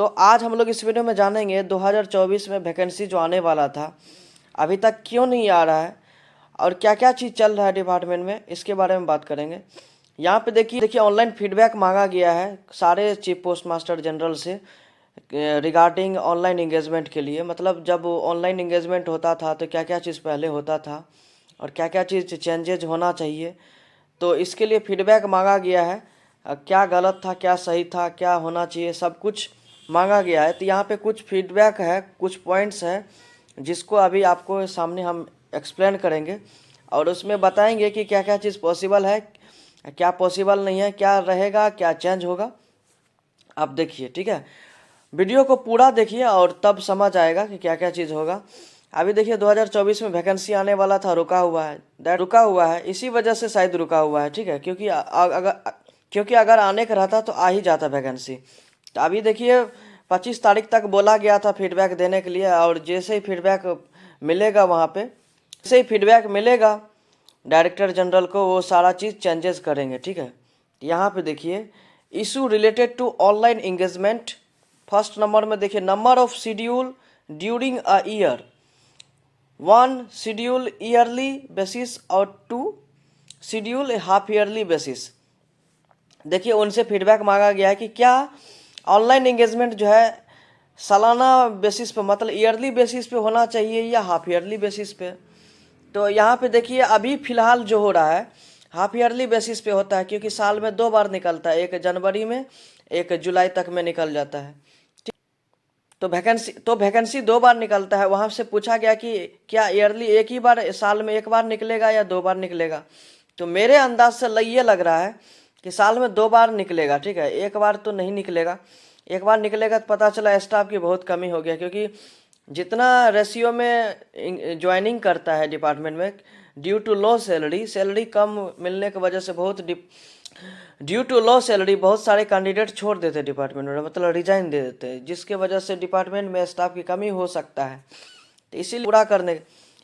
तो आज हम लोग इस वीडियो में जानेंगे 2024 में वैकेंसी जो आने वाला था अभी तक क्यों नहीं आ रहा है और क्या क्या चीज़ चल रहा है डिपार्टमेंट में, इसके बारे में बात करेंगे। यहाँ पे देखिए ऑनलाइन फीडबैक मांगा गया है सारे चीफ पोस्ट मास्टर जनरल से रिगार्डिंग ऑनलाइन इंगेजमेंट के लिए। मतलब जब ऑनलाइन इंगेजमेंट होता था तो क्या क्या चीज़ पहले होता था और क्या क्या चीज़ चेंजेज होना चाहिए, तो इसके लिए फीडबैक मांगा गया है। क्या गलत था, क्या सही था, क्या होना चाहिए, सब कुछ मांगा गया है। तो यहाँ पे कुछ फीडबैक है, कुछ पॉइंट्स हैं जिसको अभी आपको सामने हम एक्सप्लेन करेंगे और उसमें बताएंगे कि क्या क्या चीज़ पॉसिबल है, क्या पॉसिबल नहीं है, क्या रहेगा, क्या चेंज होगा। आप देखिए, ठीक है, वीडियो को पूरा देखिए और तब समझ आएगा कि क्या क्या चीज़ होगा। अभी देखिए 2024 में वैकेंसी आने वाला था, रुका हुआ है। रुका हुआ है इसी वजह से शायद रुका हुआ है, ठीक है, क्योंकि अगर आने का रहता तो आ ही जाता वैकेंसी। तो अभी देखिए 25 तारीख तक बोला गया था फीडबैक देने के लिए, और जैसे ही फीडबैक मिलेगा वहाँ पे, जैसे ही फीडबैक मिलेगा डायरेक्टर जनरल को, वो सारा चीज़ चेंजेस करेंगे, ठीक है। यहाँ पे देखिए issue related to online engagement. First number में देखिए number of schedule during a year, 1 schedule yearly basis और 2 शेड्यूल हाफ ईयरली बेसिस। देखिए उनसे फीडबैक मांगा गया है कि क्या ऑनलाइन इंगेजमेंट जो है सालाना बेसिस पे, मतलब ईयरली बेसिस पे होना चाहिए या हाफ ईयरली बेसिस पे। तो यहाँ पे देखिए अभी फ़िलहाल जो हो रहा है हाफ ईयरली बेसिस पे होता है, क्योंकि साल में 2 बार निकलता है, एक जनवरी में, एक जुलाई तक में निकल जाता है। तो वैकेंसी 2 बार निकलता है। वहाँ से पूछा गया कि क्या ईयरली एक ही बार, साल में एक बार निकलेगा या 2 बार निकलेगा। तो मेरे अंदाज से ये लग रहा है कि साल में 2 बार निकलेगा, ठीक है, एक बार तो नहीं निकलेगा। एक बार निकलेगा तो पता चला स्टाफ की बहुत कमी हो गया, क्योंकि जितना रेशियो में ज्वाइनिंग करता है डिपार्टमेंट में, ड्यू टू लो सैलरी कम मिलने की वजह से ड्यू टू लो सैलरी बहुत सारे कैंडिडेट छोड़ देते डिपार्टमेंट में, मतलब रिजाइन दे देते हैं, जिसके वजह से डिपार्टमेंट में स्टाफ की कमी हो सकता है। तो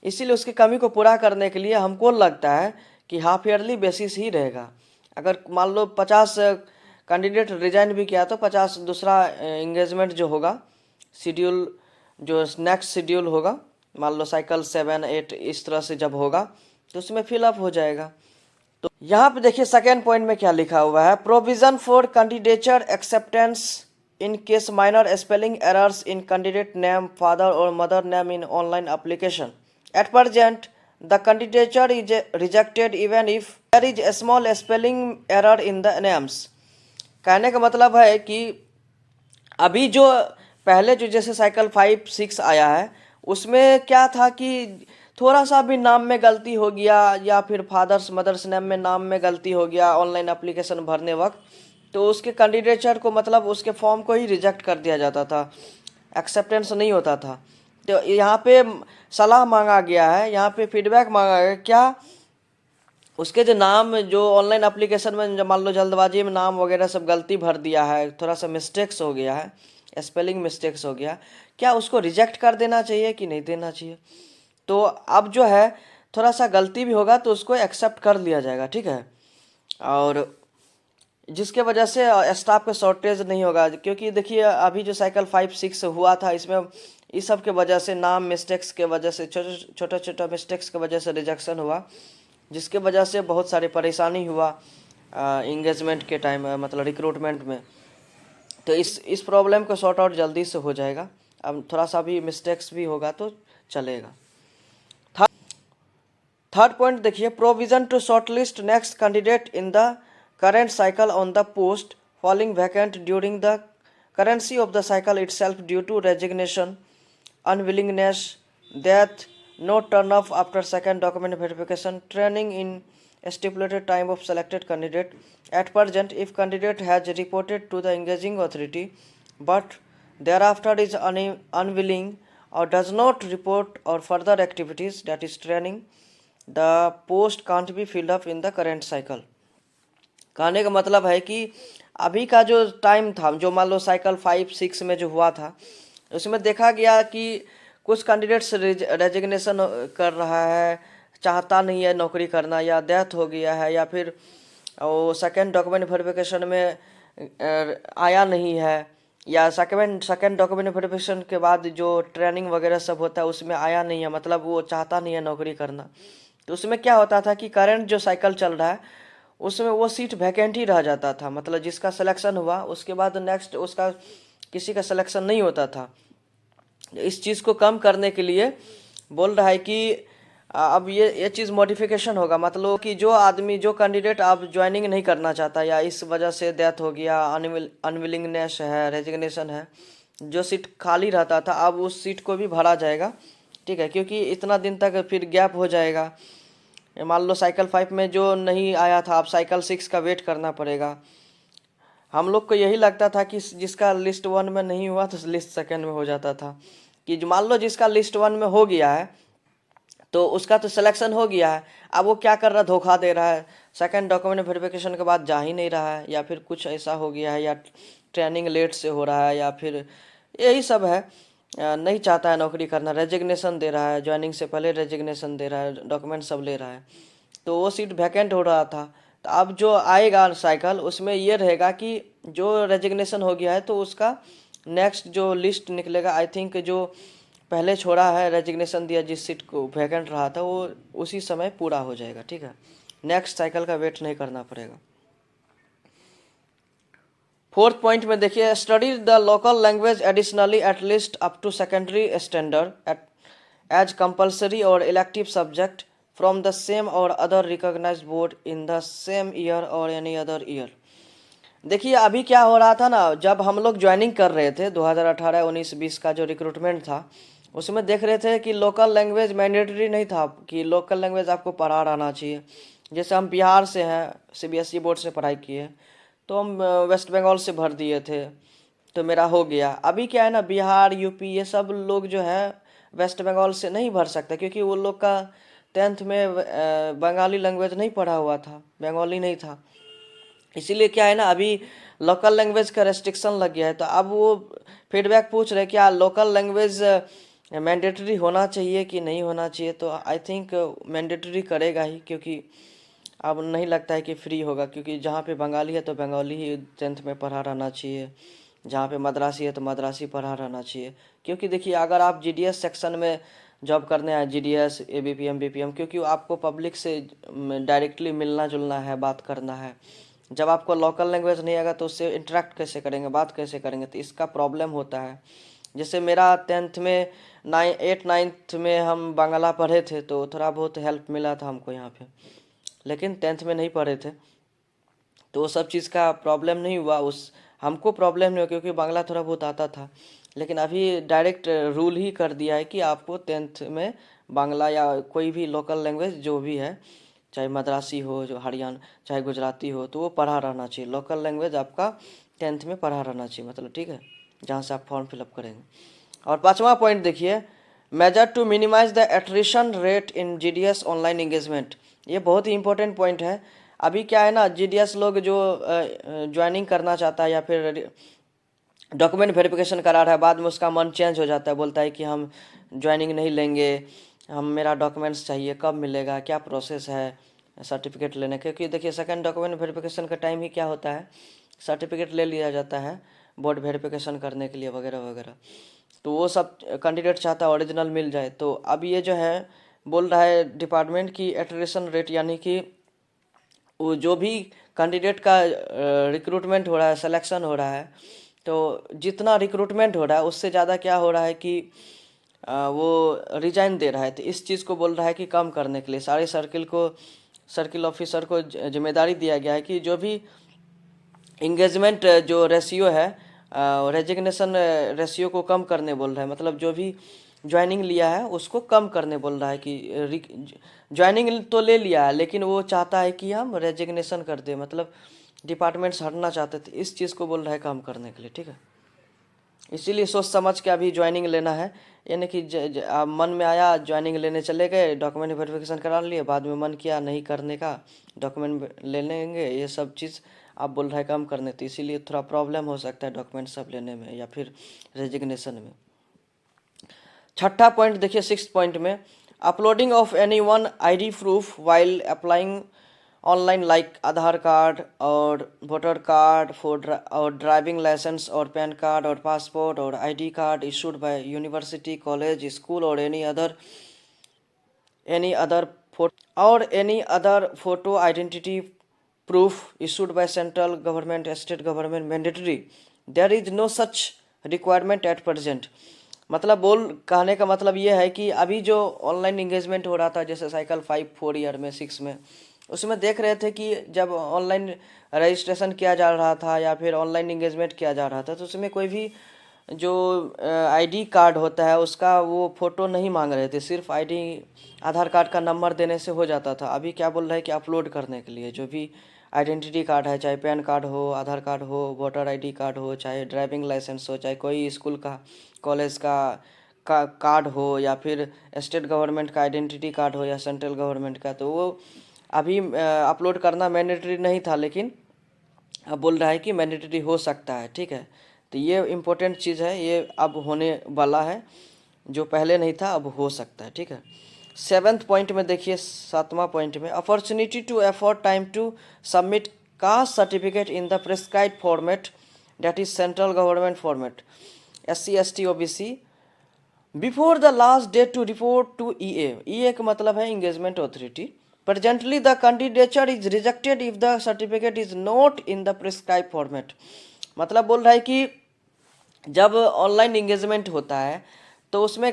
इसीलिए उसकी कमी को पूरा करने के लिए हमको लगता है कि हाफ ईयरली बेसिस ही रहेगा। अगर मान लो 50 कैंडिडेट रिजाइन भी किया तो 50 दूसरा इंगेजमेंट जो होगा, शेड्यूल जो नेक्स्ट शेड्यूल होगा, मान लो साइकिल 7, 8 इस तरह से जब होगा तो उसमें फिलअप हो जाएगा। तो यहाँ पे देखिए सेकेंड पॉइंट में क्या लिखा हुआ है, provision for candidature acceptance in case minor spelling errors in candidate name, father और mother name in online application. At present the candidature is rejected even if there is a small spelling error in the names. कहने का मतलब है कि अभी जो पहले जो जैसे साइकिल 5, 6 आया है, उसमें क्या था कि थोड़ा सा भी नाम में गलती हो गया या फिर फादर्स मदर्स नेम में नाम में गलती हो गया ऑनलाइन एप्लीकेशन भरने वक्त, तो उसके कैंडिडेचर को, मतलब उसके फॉर्म को ही रिजेक्ट कर दिया जाता था, एक्सेप्टेंस नहीं होता था। तो यहाँ पे सलाह मांगा गया है, यहाँ पे फीडबैक मांगा गया, क्या उसके जो नाम जो ऑनलाइन एप्लीकेशन में मान लो जल्दबाजी में नाम वगैरह सब गलती भर दिया है, थोड़ा सा मिस्टेक्स हो गया है, स्पेलिंग मिस्टेक्स हो गया, क्या उसको रिजेक्ट कर देना चाहिए कि नहीं देना चाहिए। तो अब जो है थोड़ा सा गलती भी होगा तो उसको एक्सेप्ट कर लिया जाएगा, ठीक है, और जिसके वजह से स्टाफ का शॉर्टेज नहीं होगा। क्योंकि देखिए अभी जो साइकिल 5, 6 हुआ था, इसमें इस सब के वजह से नाम मिस्टेक्स के वजह से, छोटा मिस्टेक्स के वजह से रिजेक्शन हुआ, जिसके वजह से बहुत सारी परेशानी हुआ इंगेजमेंट के टाइम, मतलब रिक्रूटमेंट में। तो इस प्रॉब्लम को सॉर्ट आउट जल्दी से हो जाएगा। अब थोड़ा सा भी मिस्टेक्स भी होगा तो चलेगा। थर्ड पॉइंट देखिए, provision to shortlist next candidate in the current cycle on the post falling vacant during the currency of the cycle itself due to resignation, unwillingness, death, no turn off after second document verification, training in stipulated time of selected candidate. At present, if candidate has reported to the engaging authority but thereafter is unwilling or does not report or further activities, that is training, the post can't be filled up in the current cycle. कहने का मतलब है कि अभी का जो time था, जो मान लो साइकिल 5, 6 में जो हुआ था, उसमें देखा गया कि कुछ कैंडिडेट्स रेजिग्नेशन कर रहा है, चाहता नहीं है नौकरी करना, या डेथ हो गया है, या फिर वो सेकेंड डॉक्यूमेंट वेरिफिकेशन में आया नहीं है, या सेकंड डॉक्यूमेंट वेरिफिकेशन के बाद जो ट्रेनिंग वगैरह सब होता है उसमें आया नहीं है, मतलब वो चाहता नहीं है नौकरी करना, तो उसमें क्या होता था कि करंट जो साइकिल चल रहा है उसमें वो सीट वैकेंट ही रह जाता था, मतलब जिसका सिलेक्शन हुआ उसके बाद नेक्स्ट उसका किसी का सिलेक्शन नहीं होता था। इस चीज़ को कम करने के लिए बोल रहा है कि अब ये चीज़ मॉडिफिकेशन होगा, मतलब कि जो आदमी जो कैंडिडेट अब ज्वाइनिंग नहीं करना चाहता या इस वजह से डेथ हो गया, अनविलिंगनेस है, रेजिग्नेशन है, जो सीट खाली रहता था अब उस सीट को भी भरा जाएगा, ठीक है, क्योंकि इतना दिन तक फिर गैप हो जाएगा। मान लो साइकिल 5 में जो नहीं आया था अब साइकिल 6 का वेट करना पड़ेगा। हम लोग को यही लगता था कि जिसका लिस्ट 1 में नहीं हुआ तो लिस्ट सेकंड में हो जाता था, कि मान लो जिसका लिस्ट 1 में हो गया है तो उसका तो सिलेक्शन हो गया है, अब वो क्या कर रहा है, धोखा दे रहा है, सेकंड डॉक्यूमेंट वेरिफिकेशन के बाद जा ही नहीं रहा है, या फिर कुछ ऐसा हो गया है, या ट्रेनिंग लेट से हो रहा है, या फिर यही सब है, नहीं चाहता है नौकरी करना, रेजिग्नेशन दे रहा है, ज्वाइनिंग से पहले रेजिग्नेशन दे रहा है, डॉक्यूमेंट सब ले रहा है, तो वो सीट वैकेंट हो रहा था। तो अब जो आएगा साइकिल उसमें ये रहेगा कि जो रेजिग्नेशन हो गया है तो उसका नेक्स्ट जो लिस्ट निकलेगा, आई थिंक जो पहले छोड़ा है रेजिग्नेशन दिया जिस सीट को वैकेंट रहा था वो उसी समय पूरा हो जाएगा, ठीक है, नेक्स्ट साइकिल का वेट नहीं करना पड़ेगा। फोर्थ पॉइंट में देखिए, study the local language additionally at least up to secondary standard at age compulsory और elective subject from the same और other recognized board in the same year और any other year. देखिए अभी क्या हो रहा था ना, जब हम लोग ज्वाइनिंग कर रहे थे 2018, 19, 20 का जो रिक्रूटमेंट था उसमें देख रहे थे कि लोकल लैंग्वेज मैंडेटरी नहीं था, कि लोकल लैंग्वेज आपको पढ़ा रहना चाहिए। जैसे हम बिहार से हैं, सीबीएसई बोर्ड से पढ़ाई किए, तो हम वेस्ट बंगाल से भर दिए थे तो मेरा हो गया। अभी क्या है ना, बिहार यूपी ये सब लोग जो है वेस्ट बंगाल से नहीं भर सकते, क्योंकि वो लोग का 10th में बंगाली लैंग्वेज नहीं पढ़ा हुआ था, बंगाली नहीं था, इसीलिए क्या है ना अभी लोकल लैंग्वेज का रेस्ट्रिक्शन लग गया है। तो अब वो फीडबैक पूछ रहे क्या लोकल लैंग्वेज मैंडेटरी होना चाहिए कि नहीं होना चाहिए, तो आई थिंक मैंडेटरी करेगा ही, क्योंकि अब नहीं लगता है कि फ्री होगा, क्योंकि जहाँ पे बंगाली है तो बंगाली ही 10th में पढ़ा रहना चाहिए, जहाँ पे मद्रासी है तो मद्रासी पढ़ा रहना चाहिए। क्योंकि देखिए अगर आप जीडीएस सेक्शन में जॉब करने आए, जीडीएस एबीपीएम बीपीएम, क्योंकि आपको पब्लिक से डायरेक्टली मिलना जुलना है, बात करना है, जब आपको लोकल लैंग्वेज नहीं आएगा तो उससे इंटरेक्ट कैसे करेंगे, बात कैसे करेंगे, तो इसका प्रॉब्लम होता है। जैसे मेरा 10th में 9th में हम बांग्ला पढ़े थे तो थोड़ा बहुत हेल्प मिला था हमको यहाँ पे, लेकिन 10th में नहीं पढ़े थे तो वो सब चीज़ का प्रॉब्लम नहीं हुआ, उस हमको प्रॉब्लम नहीं हुआ क्योंकि बांग्ला थोड़ा बहुत आता था। लेकिन अभी डायरेक्ट रूल ही कर दिया है कि आपको 10th में बांग्ला या कोई भी लोकल लैंग्वेज जो भी है, चाहे मद्रासी हो, जो हरियाणा, चाहे गुजराती हो, तो वो पढ़ा रहना चाहिए, लोकल लैंग्वेज आपका 10th में पढ़ा रहना चाहिए, मतलब ठीक है, जहाँ से आप फॉर्म फिलअप करेंगे। और पाँचवा पॉइंट देखिए, measure to minimize the attrition rate in GDS online engagement. ये बहुत ही इंपॉर्टेंट पॉइंट है। अभी क्या है ना, जीडीएस लोग जो ज्वाइनिंग करना चाहता है या फिर डॉक्यूमेंट वेरिफिकेशन करा रहा है, बाद में उसका मन चेंज हो जाता है, बोलता है कि हम ज्वाइनिंग नहीं लेंगे, हम मेरा डॉक्यूमेंट्स चाहिए, कब मिलेगा, क्या प्रोसेस है सर्टिफिकेट लेने के। क्योंकि देखिए सेकंड डॉक्यूमेंट वेरिफिकेशन का टाइम ही क्या होता है, सर्टिफिकेट ले लिया जाता है बोर्ड वेरिफिकेशन करने के लिए वगैरह वगैरह, तो वो सब कैंडिडेट चाहता है ओरिजिनल मिल जाए। तो अब ये जो है बोल रहा है डिपार्टमेंट की एट्रिशन रेट, यानी कि वो जो भी कैंडिडेट का रिक्रूटमेंट हो रहा है, सिलेक्शन हो रहा है, तो जितना रिक्रूटमेंट हो रहा है उससे ज़्यादा क्या हो रहा है कि वो रिजाइन दे रहा है। तो इस चीज़ को बोल रहा है कि कम करने के लिए सारे सर्किल ऑफिसर को जिम्मेदारी दिया गया है कि जो भी इंगेजमेंट जो रेशियो है, रेजिग्नेशन रेशियो को कम करने बोल रहा है, मतलब जो भी ज्वाइनिंग लिया है उसको कम करने बोल रहा है कि ज्वाइनिंग तो ले लिया है लेकिन वो चाहता है कि हम रेजिग्नेशन कर दें, मतलब डिपार्टमेंट्स हटना चाहते थे, इस चीज़ को बोल रहा है काम करने के लिए, ठीक है। इसीलिए सोच समझ के अभी ज्वाइनिंग लेना है, यानी कि मन में आया ज्वाइनिंग लेने चले गए, डॉक्यूमेंट वेरिफिकेशन करा लिए, बाद में मन किया नहीं करने का, डॉक्यूमेंट ले लेंगे, ये सब चीज़ आप बोल रहे हैं काम करने, तो इसीलिए थोड़ा प्रॉब्लम हो सकता है डॉक्यूमेंट सब लेने में या फिर रेजिग्नेशन में। छठा पॉइंट देखिए, 6th पॉइंट में, uploading of any one ID proof while applying online like Aadhaar card और वोटर कार्ड और ड्राइविंग लाइसेंस और पैन कार्ड और पासपोर्ट और ID card issued by university college school और any other photo identity proof issued by central government state government mandatory there is no such requirement at present। मतलब कहने का मतलब ये है कि अभी जो ऑनलाइन इंगेजमेंट हो रहा था जैसे साइकिल 5 4 ईयर में 6 में, उसमें देख रहे थे कि जब ऑनलाइन रजिस्ट्रेशन किया जा रहा था या फिर ऑनलाइन इंगेजमेंट किया जा रहा था तो उसमें कोई भी जो आईडी कार्ड होता है उसका वो फ़ोटो नहीं मांग रहे थे, सिर्फ आईडी आधार कार्ड का नंबर देने से हो जाता था। अभी क्या बोल रहे हैं कि अपलोड करने के लिए जो भी आइडेंटिटी कार्ड है, चाहे पैन कार्ड हो, आधार कार्ड हो, वोटर आईडी कार्ड हो, चाहे ड्राइविंग लाइसेंस हो, चाहे कोई स्कूल का कॉलेज का कार्ड हो या फिर स्टेट गवर्नमेंट का आइडेंटिटी कार्ड हो या सेंट्रल गवर्नमेंट का, तो वो अभी अपलोड करना मैंडेटरी नहीं था, लेकिन अब बोल रहा है कि मैंडेटरी हो सकता है। ठीक है, तो ये इम्पोर्टेंट चीज़ है, ये अब होने वाला है, जो पहले नहीं था अब हो सकता है। ठीक है, 7th पॉइंट में देखिए, 7वां पॉइंट में opportunity to afford time to submit caste certificate in the prescribed format that is central government format SC ST OBC before the last date to report to EA का मतलब है engagement authority. Presently the candidature is rejected if the certificate is not in the prescribed format. मतलब बोल रहा है कि जब online engagement होता है तो उसमें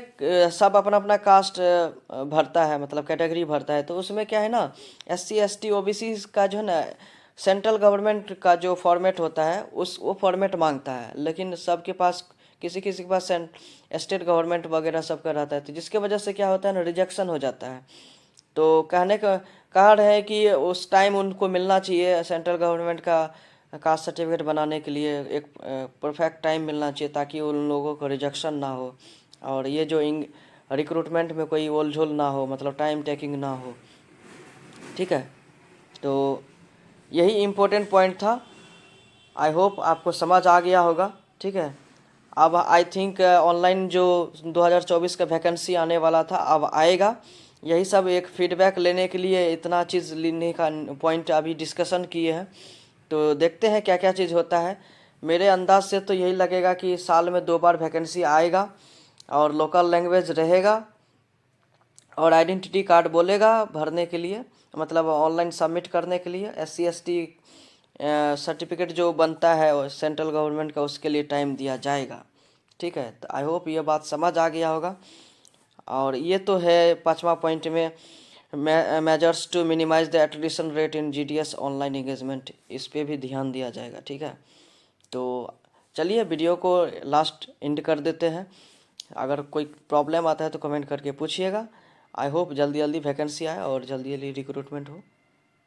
सब अपना अपना कास्ट भरता है, मतलब कैटेगरी भरता है, तो उसमें क्या है ना, SC ST OBC का जो है ना सेंट्रल गवर्नमेंट का जो फॉर्मेट होता है वो फॉर्मेट मांगता है, लेकिन सबके पास किसी किसी के पास स्टेट गवर्नमेंट वगैरह सबका रहता है, तो जिसके वजह से क्या होता है ना, रिजेक्शन हो जाता है। तो कहने का कारण है कि उस टाइम उनको मिलना चाहिए, सेंट्रल गवर्नमेंट का कास्ट सर्टिफिकेट बनाने के लिए एक परफेक्ट टाइम मिलना चाहिए ताकि उन लोगों को रिजेक्शन ना हो और ये जो रिक्रूटमेंट में कोई ओलझोल ना हो, मतलब टाइम टेकिंग ना हो। ठीक है, तो यही इम्पोर्टेंट पॉइंट था। आई होप आपको समझ आ गया होगा। ठीक है, अब आई थिंक ऑनलाइन जो 2024 का वैकेंसी आने वाला था अब आएगा। यही सब एक फीडबैक लेने के लिए इतना चीज़ लेने का पॉइंट अभी डिस्कशन किए हैं, तो देखते हैं क्या क्या चीज़ होता है। मेरे अंदाज से तो यही लगेगा कि साल में 2 बार वैकेंसी आएगा और लोकल लैंग्वेज रहेगा और आइडेंटिटी कार्ड बोलेगा भरने के लिए, मतलब ऑनलाइन सबमिट करने के लिए। SC ST सर्टिफिकेट जो बनता है सेंट्रल गवर्नमेंट का उसके लिए टाइम दिया जाएगा। ठीक है, तो आई होप ये बात समझ आ गया होगा। और ये तो है 5वां पॉइंट में measures to minimize the attrition rate in GDS online engagement, इस पे भी ध्यान दिया जाएगा। ठीक है, तो चलिए वीडियो को लास्ट एंड कर देते हैं। अगर कोई प्रॉब्लम आता है तो कमेंट करके पूछिएगा। आई होप जल्दी जल्दी वैकेंसी आए और जल्दी जल्दी रिक्रूटमेंट हो।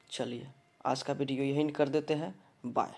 चलिए आज का वीडियो यहीं कर देते हैं, बाय।